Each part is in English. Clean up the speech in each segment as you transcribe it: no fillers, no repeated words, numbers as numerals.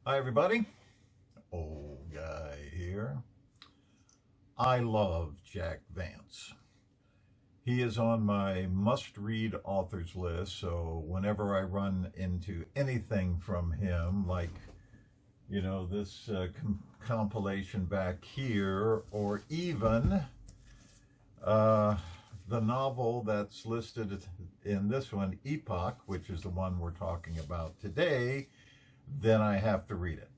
Hi, everybody. Old guy here. I love Jack Vance. He is on my must read authors list, so whenever I run into anything from him, like, this compilation back here, or even uh, the novel that's listed in this one, Epoch, which is the one we're talking about today, then I have to read it.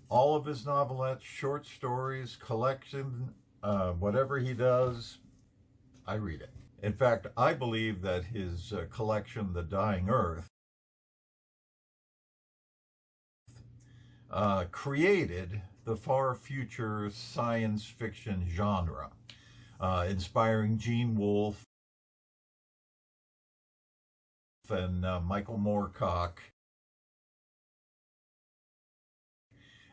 All of his novelettes, short stories, collection, whatever he does, I read it. In fact, I believe that his collection, The Dying Earth, created the far future science fiction genre, inspiring Gene Wolfe and Michael Moorcock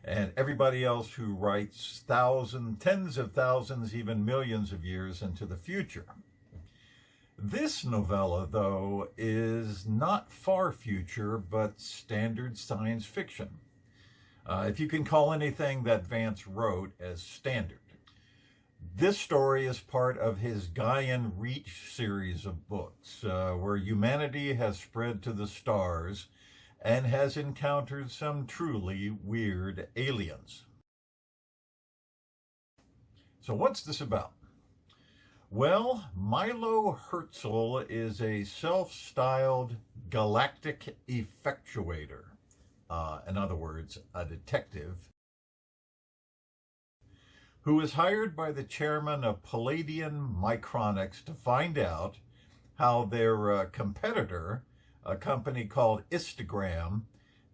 and everybody else who writes thousands, tens of thousands, even millions of years into the future. This novella, though, is not far future, but standard science fiction, if you can call anything that Vance wrote as standard. This story is part of his Gaian Reach series of books, where humanity has spread to the stars and has encountered some truly weird aliens. So what's this about? Well, Milo Herzl is a self-styled galactic effectuator. In other words, a detective who is hired by the chairman of Palladian Micronics to find out how their competitor, a company called Istagram,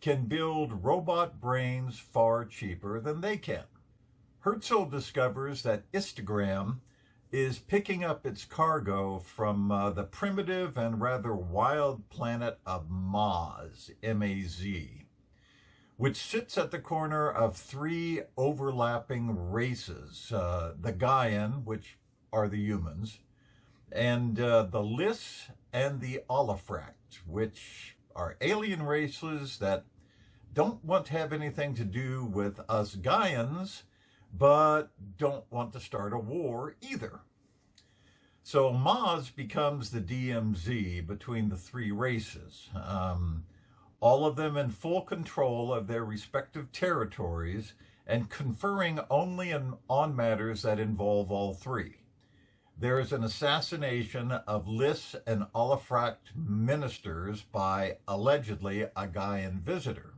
can build robot brains far cheaper than they can. Herzl discovers that Istagram is picking up its cargo from the primitive and rather wild planet of Maz, M-A-Z, which sits at the corner of three overlapping races, the Gaian, which are the humans, and the Lys and the Olifract, which are alien races that don't want to have anything to do with us Gaians, but don't want to start a war either. So Maz becomes the DMZ between the three races, all of them in full control of their respective territories and conferring only on matters that involve all three. There is an assassination of Lys and Olifract ministers by allegedly a Gaian visitor.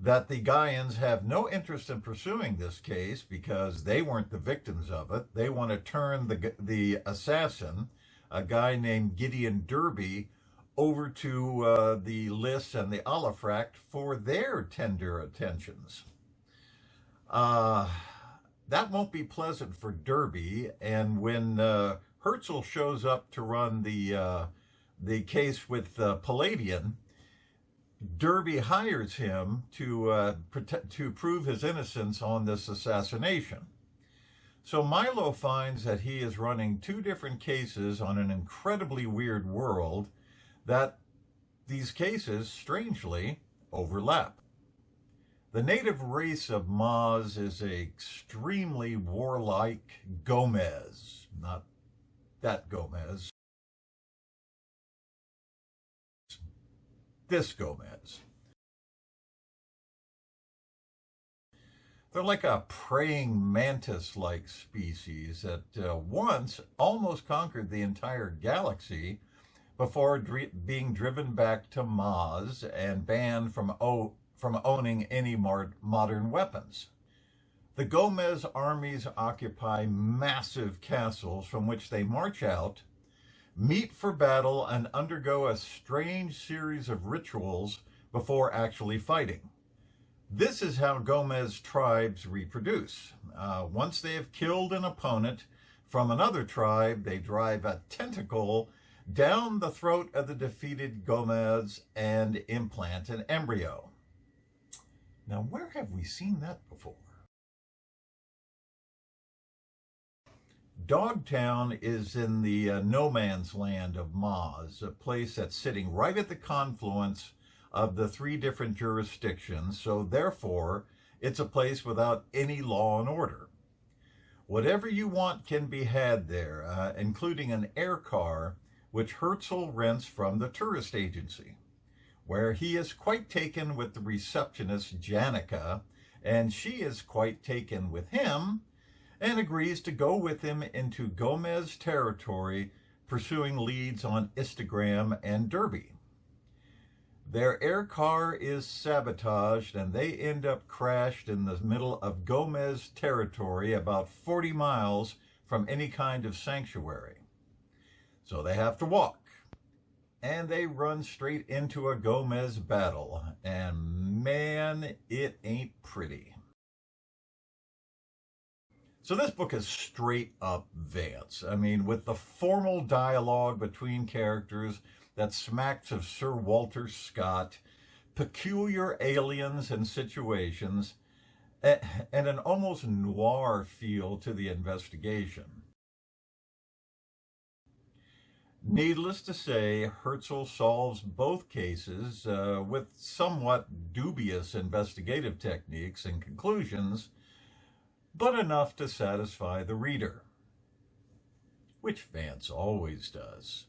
That the Gaians have no interest in pursuing this case because they weren't the victims of it. They want to turn the assassin, a guy named Gideon Derby, over to the Lys and the Olifract for their tender attentions. That won't be pleasant for Derby, and when Herzl shows up to run the case with Palladian, Derby hires him to prove his innocence on this assassination. So Milo finds that he is running two different cases on an incredibly weird world, that these cases, strangely, overlap. The native race of Maz is a extremely warlike Gomez, not that Gomez, this Gomez. They're like a praying mantis-like species that once almost conquered the entire galaxy before being driven back to Maz and banned from owning any modern weapons. The Gomez armies occupy massive castles from which they march out, meet for battle, and undergo a strange series of rituals before actually fighting. This is how Gomez tribes reproduce. Once they have killed an opponent from another tribe, they drive a tentacle down the throat of the defeated Gomez and implant an embryo. Now, where have we seen that before? Dogtown is in the no man's land of Maz, a place that's sitting right at the confluence of the 3 different jurisdictions, so therefore it's a place without any law and order. Whatever you want can be had there, including an air car, which Herzl rents from the tourist agency, where he is quite taken with the receptionist Janica, and she is quite taken with him, and agrees to go with him into Gomez territory, pursuing leads on Instagram and Derby. Their air car is sabotaged, and they end up crashed in the middle of Gomez territory, about 40 miles from any kind of sanctuary. So they have to walk. And they run straight into a Gomez battle. And man, it ain't pretty. So this book is straight up Vance. I mean, with the formal dialogue between characters that smacks of Sir Walter Scott, peculiar aliens and situations, and an almost noir feel to the investigation. Needless to say, Herzl solves both cases with somewhat dubious investigative techniques and conclusions, but enough to satisfy the reader, which Vance always does.